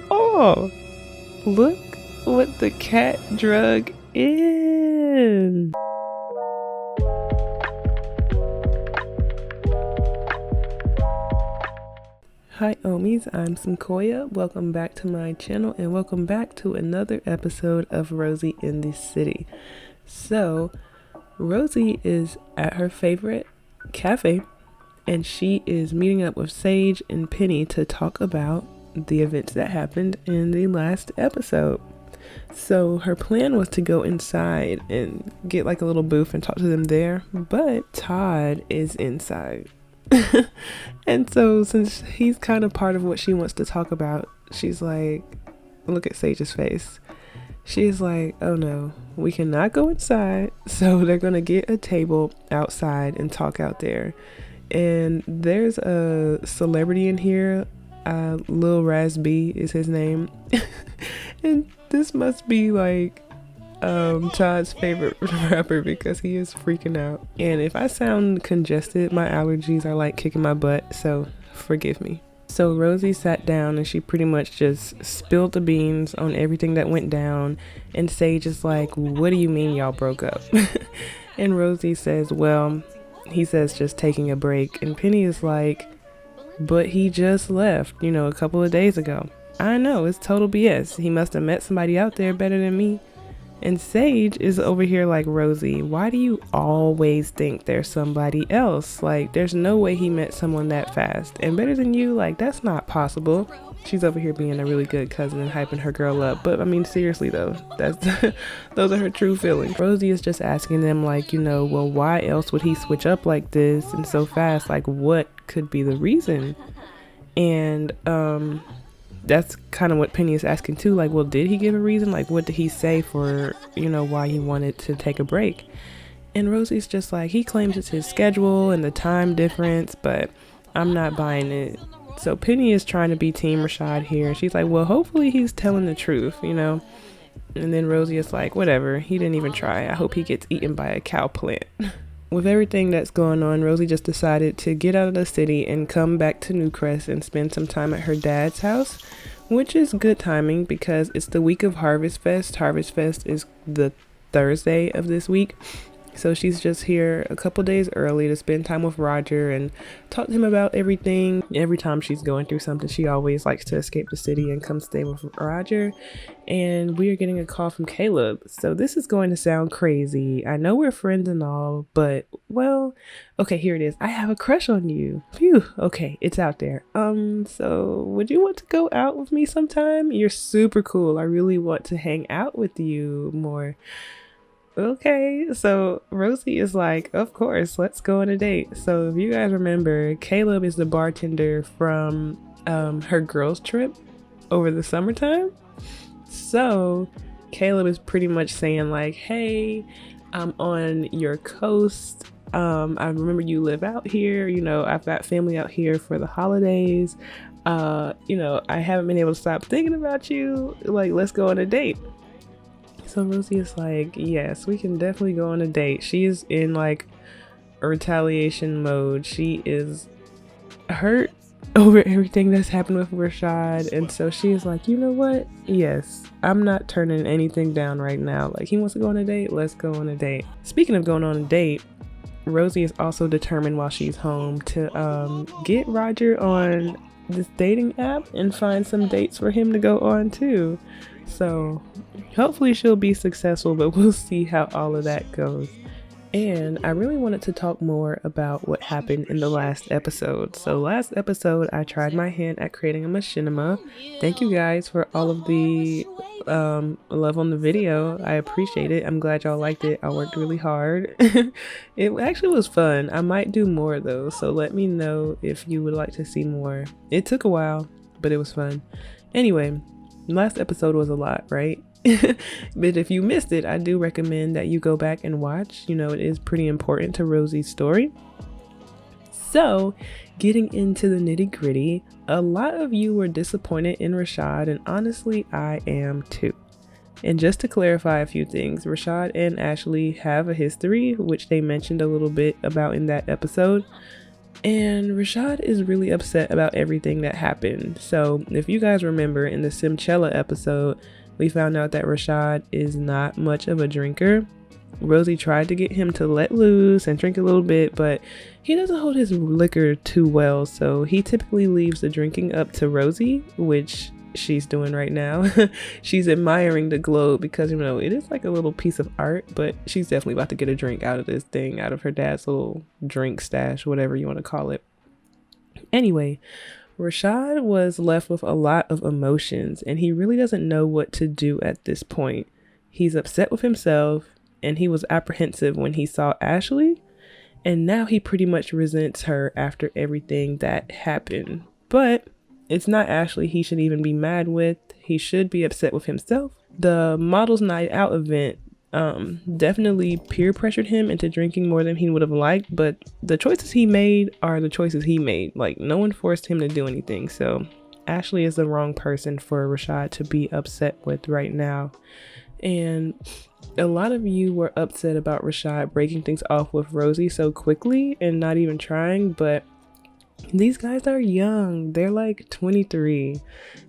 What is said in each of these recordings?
Oh, look what the cat drug in. Hi Omies, I'm Simkoya. Welcome back to my channel and welcome back to another episode of Rosie in the City. So, Rosie is at her favorite cafe and she is meeting up with Sage and Penny to talk about the events that happened in the last episode. So her plan was to go inside and get like a little booth and talk to them there, but Todd is inside. And so since he's kind of part of what she wants to talk about, she's like, look at Sage's face. She's like, oh no, we cannot go inside. So they're gonna get a table outside and talk out there. And there's a celebrity in here, Lil Raz B is his name. And this must be like Todd's favorite rapper because he is freaking out. And if I sound congested, my allergies are like kicking my butt, so forgive me. So Rosie sat down and she pretty much just spilled the beans on everything that went down. And Sage is like, what do you mean y'all broke up? And Rosie says, well, he says just taking a break. And Penny is like, but he just left, a couple of days ago. I know, it's total BS. He must have met somebody out there better than me. And Sage is over here like, Rosie, why do you always think there's somebody else? Like, there's no way he met someone that fast and better than you. Like, that's not possible. She's over here being a really good cousin and hyping her girl up. But I mean, seriously though, that's those are her true feelings. Rosie is just asking them like, well, why else would he switch up like this and so fast? Like, what could be the reason? And that's kind of what Penny is asking too. Like, well, did he give a reason? Like, what did he say for, why he wanted to take a break? And Rosie's just like, he claims it's his schedule and the time difference, but I'm not buying it. So Penny is trying to be Team Rashad here. She's like, well, hopefully he's telling the truth, And then Rosie is like, whatever. He didn't even try. I hope he gets eaten by a cow plant. With everything that's going on, Rosie just decided to get out of the city and come back to Newcrest and spend some time at her dad's house, which is good timing because it's the week of Harvest Fest. Harvest Fest is the Thursday of this week. So she's just here a couple days early to spend time with Roger and talk to him about everything. Every time she's going through something, she always likes to escape the city and come stay with Roger. And we are getting a call from Caleb. So this is going to sound crazy. I know we're friends and all, but well, okay, here it is. I have a crush on you. Phew. Okay, it's out there. So would you want to go out with me sometime? You're super cool. I really want to hang out with you more. Okay, so Rosie is like, of course, let's go on a date. So if you guys remember, Caleb is the bartender from her girls trip over the summertime. So Caleb is pretty much saying like, hey, I'm on your coast. I remember you live out here. I've got family out here for the holidays. I haven't been able to stop thinking about you. Like, let's go on a date. So Rosie is like, yes, we can definitely go on a date. She's in like a retaliation mode. She is hurt over everything that's happened with Rashad. And so she is like, you know what? Yes, I'm not turning anything down right now. Like, he wants to go on a date. Let's go on a date. Speaking of going on a date, Rosie is also determined while she's home to get Roger on this dating app and find some dates for him to go on too. So hopefully she'll be successful, but we'll see how all of that goes. And I really wanted to talk more about what happened in the last episode. So last episode, I tried my hand at creating a machinima. Thank you guys for all of the love on the video. I appreciate it. I'm glad y'all liked it. I worked really hard. It actually was fun. I might do more though, so let me know if you would like to see more. It took a while, but it was fun. Anyway, last episode was a lot, right? But if you missed it, I do recommend that you go back and watch. It is pretty important to Rosie's story. So, getting into the nitty-gritty, a lot of you were disappointed in Rashad, and honestly, I am too. And just to clarify a few things, Rashad and Ashley have a history, which they mentioned a little bit about in that episode. And Rashad is really upset about everything that happened. So if you guys remember in the Simchella episode, we found out that Rashad is not much of a drinker. Rosie tried to get him to let loose and drink a little bit, but he doesn't hold his liquor too well, so he typically leaves the drinking up to Rosie, which she's doing right now. She's admiring the globe because, you know, it is like a little piece of art, but she's definitely about to get a drink out of this thing, out of her dad's little drink stash, whatever you want to call it. Anyway, Rashad was left with a lot of emotions, and he really doesn't know what to do at this point. He's upset with himself, and he was apprehensive when he saw Ashley, and now he pretty much resents her after everything that happened. But it's not Ashley he should even be mad with. He should be upset with himself. The Models Night Out event definitely peer pressured him into drinking more than he would have liked, but the choices he made are the choices he made. Like, no one forced him to do anything, so Ashley is the wrong person for Rashad to be upset with right now. And a lot of you were upset about Rashad breaking things off with Rosie so quickly and not even trying, but these guys are young. They're like 23,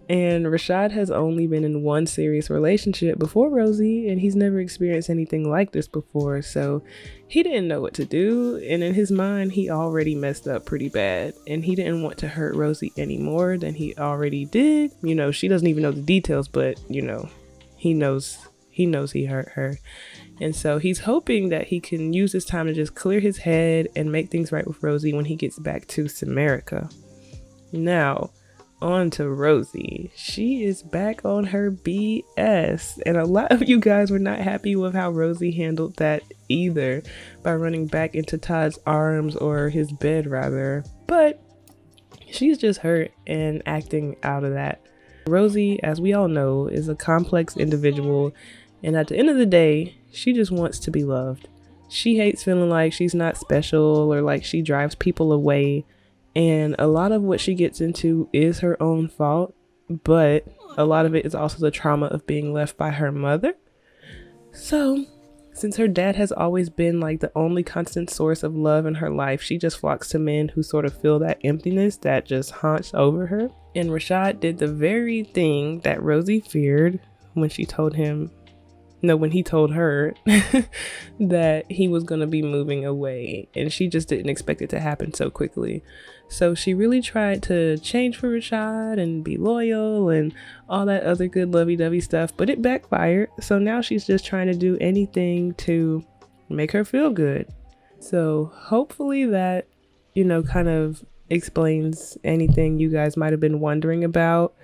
and Rashad has only been in one serious relationship before Rosie, and he's never experienced anything like this before, so he didn't know what to do. And in his mind, he already messed up pretty bad, and he didn't want to hurt Rosie any more than he already did. You know, she doesn't even know the details, but you know, he knows he hurt her. And so he's hoping that he can use this time to just clear his head and make things right with Rosie when he gets back to Samerica. Now, on to Rosie. She is back on her BS. And a lot of you guys were not happy with how Rosie handled that either, by running back into Todd's arms, or his bed rather. But she's just hurt and acting out of that. Rosie, as we all know, is a complex individual. And at the end of the day, she just wants to be loved. She hates feeling like she's not special, or like she drives people away. And a lot of what she gets into is her own fault, but a lot of it is also the trauma of being left by her mother. So, since her dad has always been like the only constant source of love in her life, she just flocks to men who sort of fill that emptiness that just haunts over her. And Rashad did the very thing that Rosie feared when he told her that he was going to be moving away, and she just didn't expect it to happen so quickly. So she really tried to change for Rashad and be loyal and all that other good lovey-dovey stuff, but it backfired. So now she's just trying to do anything to make her feel good. So hopefully that, you know, kind of explains anything you guys might have been wondering about.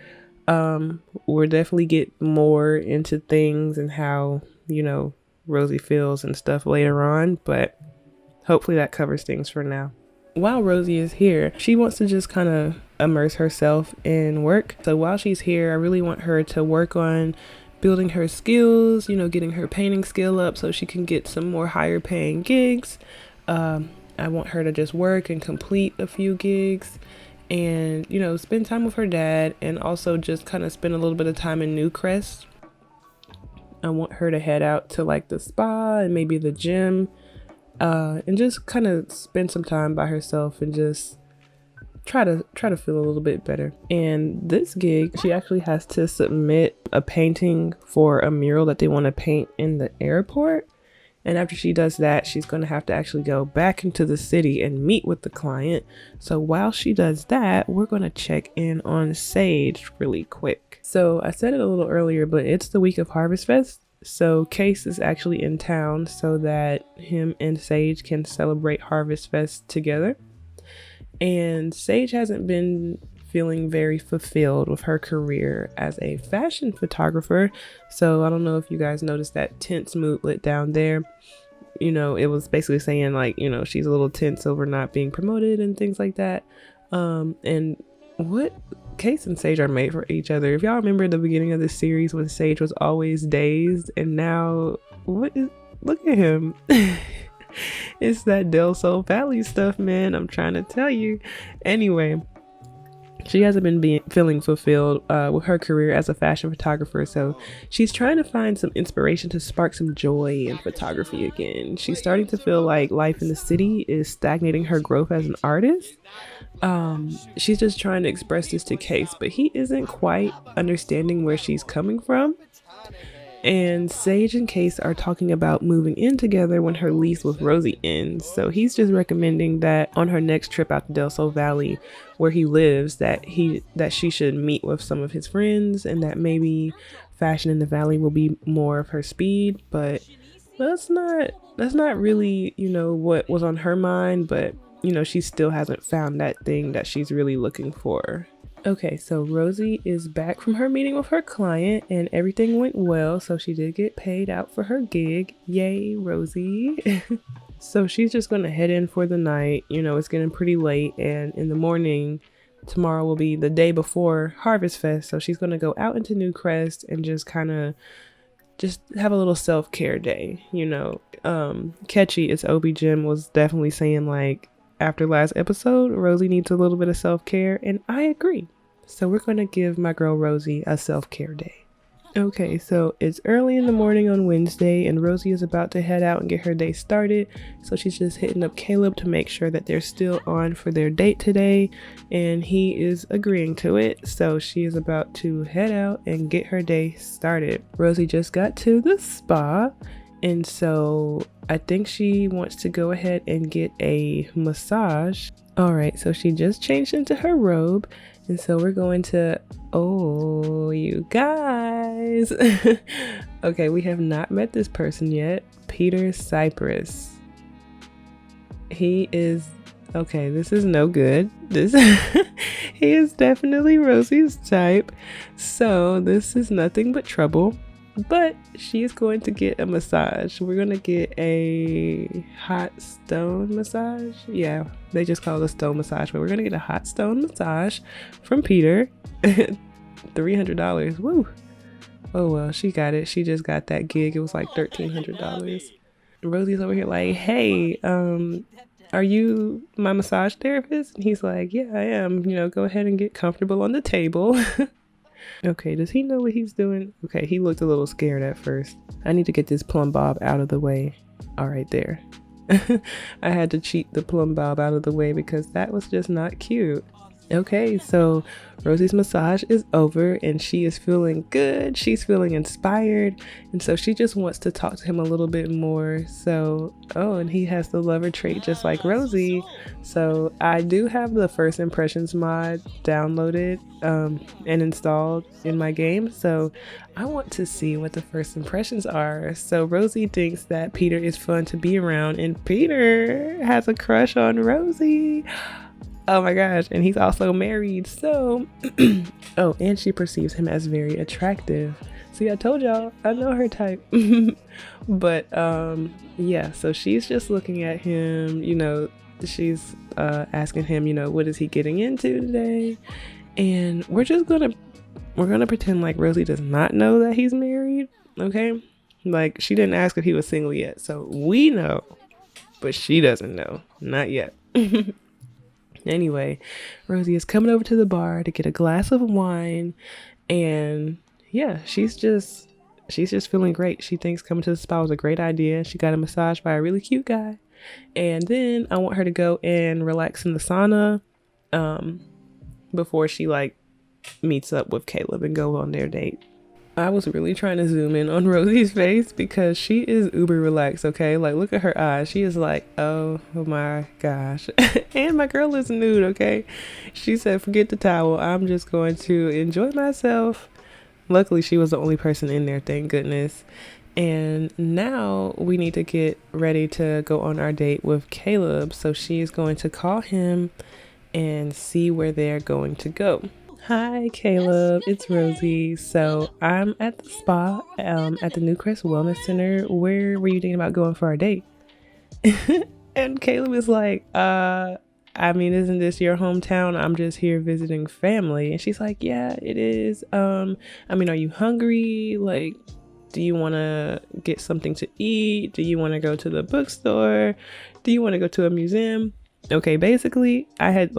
We'll definitely get more into things and how, you know, Rosie feels and stuff later on, but hopefully that covers things for now. While Rosie is here, she wants to just kind of immerse herself in work. So while she's here, I really want her to work on building her skills, you know, getting her painting skill up so she can get some more higher paying gigs. I want her to just work and complete a few gigs, and, you know, spend time with her dad, and also just kind of spend a little bit of time in Newcrest. I want her to head out to like the spa and maybe the gym, and just kind of spend some time by herself and just try to feel a little bit better. And this gig, she actually has to submit a painting for a mural that they want to paint in the airport. And after she does that, she's going to have to actually go back into the city and meet with the client. So while she does that, we're going to check in on Sage really quick. So I said it a little earlier, but it's the week of Harvest Fest. So Case is actually in town so that him and Sage can celebrate Harvest Fest together. And Sage hasn't been feeling very fulfilled with her career as a fashion photographer. So I don't know if you guys noticed that tense moodlet down there. You know, it was basically saying like, you know, she's a little tense over not being promoted and things like that. And what Case and Sage are made for each other. If y'all remember the beginning of this series when Sage was always dazed, and now look at him. It's that Del Sol Valley stuff, man. I'm trying to tell you. Anyway, She hasn't been feeling fulfilled with her career as a fashion photographer, so she's trying to find some inspiration to spark some joy in photography again. She's starting to feel like life in the city is stagnating her growth as an artist. She's just trying to express this to Case, but he isn't quite understanding where she's coming from. And Sage and Case are talking about moving in together when her lease with Rosie ends. So he's just recommending that on her next trip out to Del Sol Valley, where he lives, that she should meet with some of his friends, and that maybe fashion in the valley will be more of her speed. But that's not really, what was on her mind. But she still hasn't found that thing that she's really looking for. Okay, so Rosie is back from her meeting with her client and everything went well, so she did get paid out for her gig. Yay, Rosie. So she's just going to head in for the night. It's getting pretty late, and in the morning, tomorrow will be the day before Harvest Fest, so she's going to go out into New Crest and just kind of have a little self-care day. Catchy, it's Obi Jim, was definitely saying, like, after last episode, Rosie needs a little bit of self-care, and I agree. So we're going to give my girl Rosie a self-care day. Okay, so it's early in the morning on Wednesday, and Rosie is about to head out and get her day started. So she's just hitting up Caleb to make sure that they're still on for their date today, and he is agreeing to it. So she is about to head out and get her day started. Rosie just got to the spa, and so I think she wants to go ahead and get a massage. All right, so she just changed into her robe, and so we're going to, oh, you guys. Okay, we have not met this person yet. Peter Cypress. He is, okay, this is no good. He is definitely Rosie's type. So this is nothing but trouble. But she's going to get a massage. We're going to get a hot stone massage. Yeah, they just call it a stone massage, but we're going to get a hot stone massage from Peter. $300. Woo. Oh, well, she got it. She just got that gig. It was like $1,300. Rosie's over here like, hey, are you my massage therapist? And he's like, yeah, I am. Go ahead and get comfortable on the table. Okay, does he know what he's doing? Okay, he looked a little scared at first. I need to get this plumb bob out of the way. All right, there. I had to cheat the plumb bob out of the way because that was just not cute. Okay, so Rosie's massage is over and she is feeling good. She's feeling inspired. And so she just wants to talk to him a little bit more. So, oh, and he has the lover trait just like Rosie. So I do have the first impressions mod downloaded and installed in my game. So I want to see what the first impressions are. So Rosie thinks that Peter is fun to be around and Peter has a crush on Rosie. Oh my gosh, and he's also married, so oh, and she perceives him as very attractive. See, I told y'all, I know her type. But yeah, so she's just looking at him, she's asking him, what is he getting into today? And we're gonna pretend like Rosie does not know that he's married, okay? Like, she didn't ask if he was single yet, so we know, but she doesn't know, not yet. Anyway, Rosie is coming over to the bar to get a glass of wine, and yeah, she's just feeling great. She thinks coming to the spa was a great idea. She got a massage by a really cute guy, and then I want her to go and relax in the sauna before she meets up with Caleb and go on their date. I was really trying to zoom in on Rosie's face because she is uber relaxed, okay? Like, look at her eyes. She is like, oh my gosh. And my girl is nude, okay? She said, forget the towel. I'm just going to enjoy myself. Luckily, she was the only person in there, thank goodness. And now we need to get ready to go on our date with Caleb. So she is going to call him and see where they're going to go. Hi, Caleb. It's Rosie. So I'm at the spa at the New Crest Wellness Center. Where were you thinking about going for our date? And Caleb is like, isn't this your hometown? I'm just here visiting family. And she's like, yeah, it is. Are you hungry? Like, do you want to get something to eat? Do you want to go to the bookstore? Do you want to go to a museum? Okay, basically, I had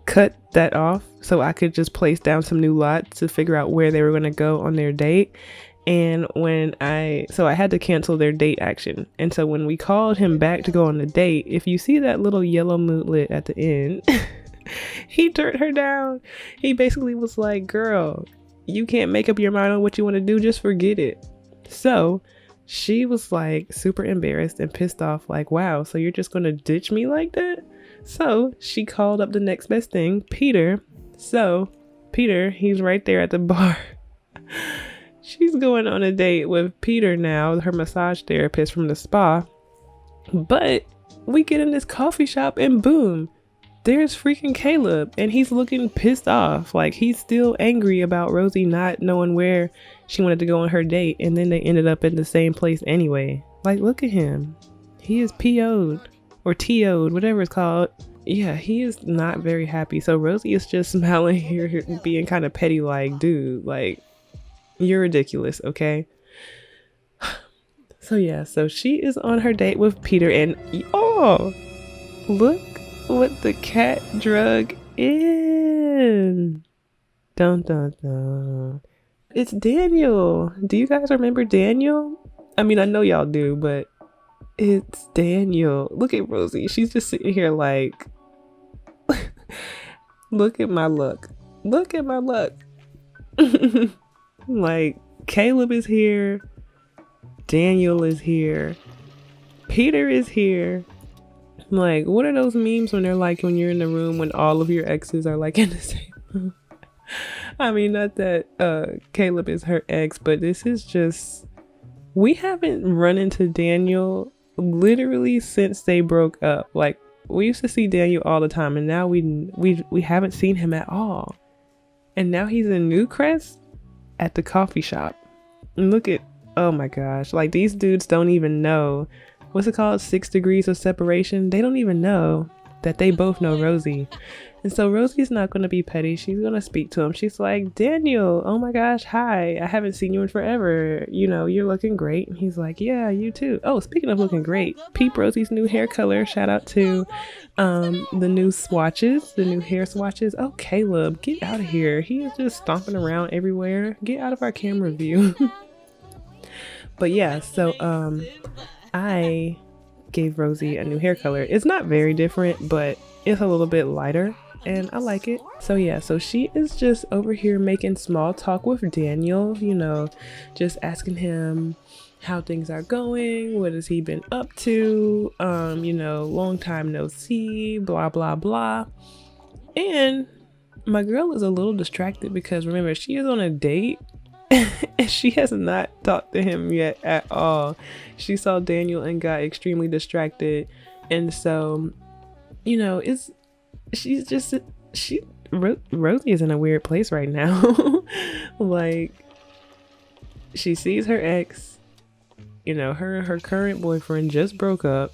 cut that off so I could just place down some new lots to figure out where they were going to go on their date. And so I had to cancel their date action. And so when we called him back to go on the date, if you see that little yellow moodlet at the end, he turned her down. He basically was like, girl, you can't make up your mind on what you want to do. Just forget it. So she was like super embarrassed and pissed off, like, wow, so you're just going to ditch me like that? So she called up the next best thing, Peter. So Peter, he's right there at the bar. She's going on a date with Peter now, her massage therapist from the spa. But we get in this coffee shop and boom, there's freaking Caleb, and he's looking pissed off. Like, he's still angry about Rosie not knowing where she wanted to go on her date, and then they ended up in the same place anyway. Like, look at him. He is PO'd or TO'd, whatever it's called. Yeah, he is not very happy. So Rosie is just smiling here, being kind of petty, like, dude, like, you're ridiculous, okay? So yeah, so she is on her date with Peter, and oh, look what the cat drug in. Dun dun dun. It's Daniel. Do you guys remember Daniel? I mean, I know y'all do, but it's Daniel. Look at Rosie. She's just sitting here like, look at my luck. Look at my luck. Like, Caleb is here, Daniel is here, Peter is here. Like, what are those memes when they're like, when you're in the room when all of your exes are like in the same room? I mean, not that Caleb is her ex, but this is just, we haven't run into Daniel literally since they broke up. Like, we used to see Daniel all the time, and now we haven't seen him at all. And now he's in Newcrest at the coffee shop. And look at, oh my gosh, like, these dudes don't even know, what's it called, 6 degrees of separation. They don't even know that they both know Rosie. And so Rosie's not going to be petty. She's going to speak to him. She's like, Daniel, oh my gosh, hi, I haven't seen you in forever, you know, you're looking great. And he's like, yeah, you too. Oh, speaking of looking great, peep Rosie's new hair color. Shout out to the new swatches, the new hair swatches. Oh, Caleb, get out of here. He is just stomping around everywhere. Get out of our camera view. But yeah, so I gave Rosie a new hair color. It's not very different, but it's a little bit lighter, and I like it. So yeah, so she is just over here making small talk with Daniel, you know, just asking him how things are going, what has he been up to, you know, long time no see, blah blah blah. And my girl is a little distracted because remember, she is on a date and she has not talked to him yet at all. She saw Daniel and got extremely distracted, and so, you know, Rosie is in a weird place right now. Like, she sees her ex, you know, her and her current boyfriend just broke up.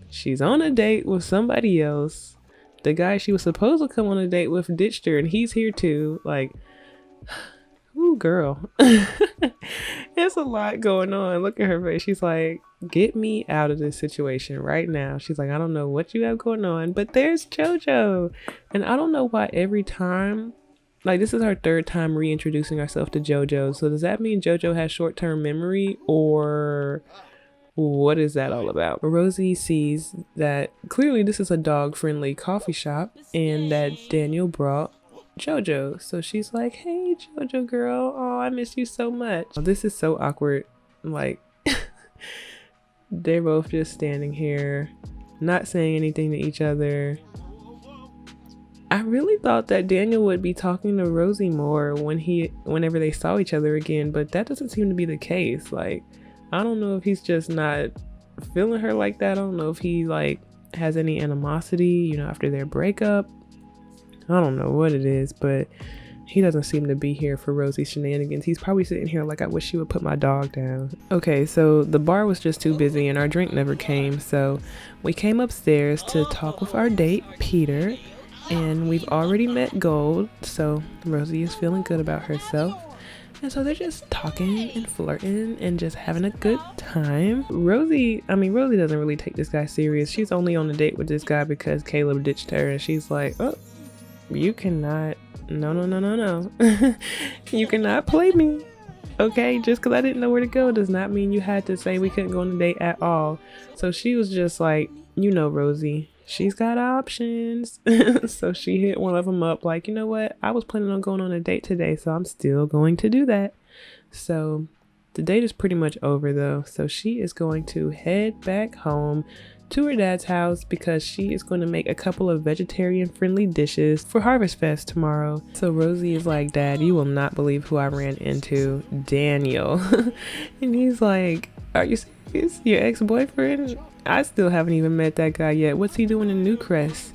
She's on a date with somebody else. The guy she was supposed to come on a date with ditched her, and he's here too. Like, ooh, girl. There's a lot going on. Look at her face. She's like, get me out of this situation right now. She's like, I don't know what you have going on, but there's JoJo. And I don't know why every time, like, this is our 3rd time reintroducing ourselves to JoJo. So does that mean JoJo has short-term memory, or what is that all about? Rosie sees that clearly this is a dog-friendly coffee shop and that Daniel brought JoJo. So she's like, hey JoJo girl, oh, I miss you so much. This is so awkward. Like, they're both just standing here not saying anything to each other. I really thought that Daniel would be talking to Rosie more whenever they saw each other again, but that doesn't seem to be the case. Like, I don't know if he's just not feeling her like that. I don't know if he like has any animosity, you know, after their breakup. I don't know what it is, but he doesn't seem to be here for Rosie's shenanigans. He's probably sitting here like, I wish you would put my dog down. Okay, so the bar was just too busy and our drink never came. So we came upstairs to talk with our date, Peter, and we've already met Gold. So Rosie is feeling good about herself. And so they're just talking and flirting and just having a good time. Rosie doesn't really take this guy serious. She's only on a date with this guy because Caleb ditched her, and she's like, oh, you cannot, no. You cannot play me. Okay, just because I didn't know where to go does not mean you had to say we couldn't go on a date at all. So she was just like, Rosie, she's got options. So she hit one of them up like, you know what? I was planning on going on a date today, so I'm still going to do that. So the date is pretty much over though. So she is going to head back home to her dad's house because she is going to make a couple of vegetarian friendly dishes for Harvest Fest tomorrow. So Rosie is like, Dad, you will not believe who I ran into, Daniel. And he's like, are you serious? Your ex-boyfriend? I still haven't even met that guy yet. What's he doing in Newcrest?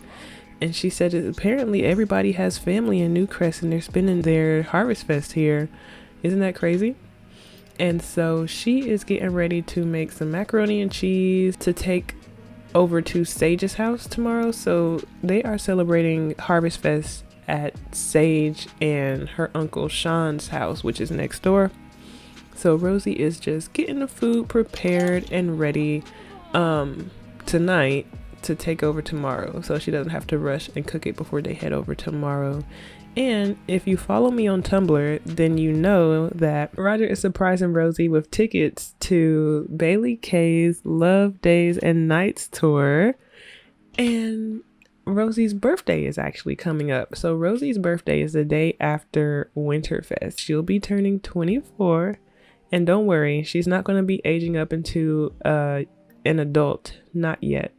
And she said that apparently everybody has family in Newcrest and they're spending their Harvest Fest here. Isn't that crazy? And so she is getting ready to make some macaroni and cheese to take over to Sage's house tomorrow. So they are celebrating Harvest Fest at Sage and her uncle Sean's house, which is next door. So Rosie is just getting the food prepared and ready tonight to take over tomorrow, so she doesn't have to rush and cook it before they head over tomorrow. And if you follow me on Tumblr, then you know that Roger is surprising Rosie with tickets to Bailey K's Love Days and Nights tour. And Rosie's birthday is actually coming up. So Rosie's birthday is the day after Winterfest. She'll be turning 24. And don't worry, she's not going to be aging up into an adult. Not yet.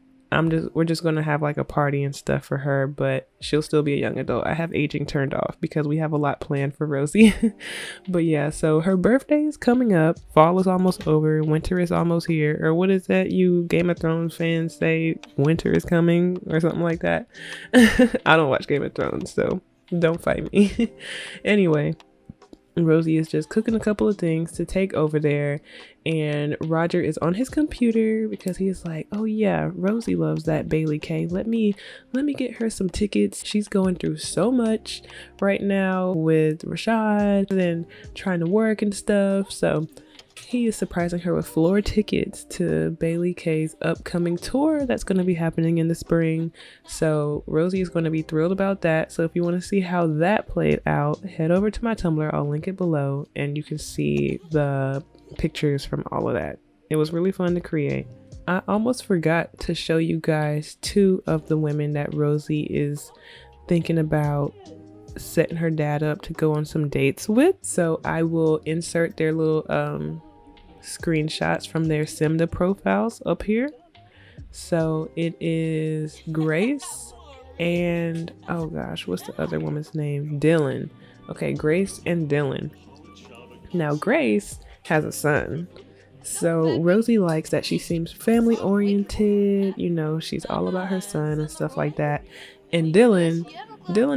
We're just going to have like a party and stuff for her, but she'll still be a young adult. I have aging turned off because we have a lot planned for Rosie. But yeah, so her birthday is coming up. Fall is almost over. Winter is almost here. Or what is that you Game of Thrones fans say? Winter is coming or something like that. I don't watch Game of Thrones, so don't fight me. Anyway, Rosie is just cooking a couple of things to take over there, and Roger is on his computer because he's like, oh yeah, Rosie loves that Bailey K. Let me get her some tickets. She's going through so much right now with Rashad and trying to work and stuff. So he is surprising her with floor tickets to Bailey K's upcoming tour that's going to be happening in the spring. So Rosie is going to be thrilled about that. So if you want to see how that played out, head over to my Tumblr. I'll link it below and you can see the pictures from all of that. It was really fun to create. I almost forgot to show you guys two of the women that Rosie is thinking about setting her dad up to go on some dates with. So I will insert their little screenshots from their SIMDA profiles up here. So it is Grace and oh gosh, what's the other woman's name? Dylan. Okay, Grace and Dylan. Now Grace has a son. So Rosie likes that she seems family oriented, you know, she's all about her son and stuff like that. And Dylan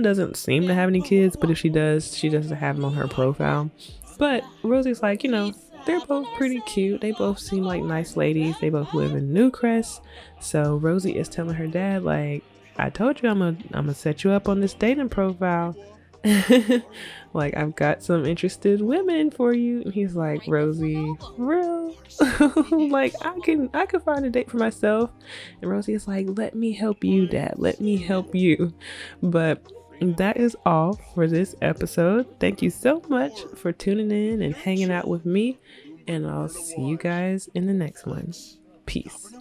doesn't seem to have any kids, but if she does, she doesn't have them on her profile. But Rosie's like, you know, they're both pretty cute. They both seem like nice ladies. They both live in Newcrest. So Rosie is telling her dad, like, I told you I'm gonna set you up on this dating profile. Like, I've got some interested women for you. And he's like, Rosie, real? Like, I can find a date for myself. And Rosie is like, let me help you, Dad. Let me help you. But that is all for this episode. Thank you so much for tuning in and hanging out with me. And I'll see you guys in the next one. Peace.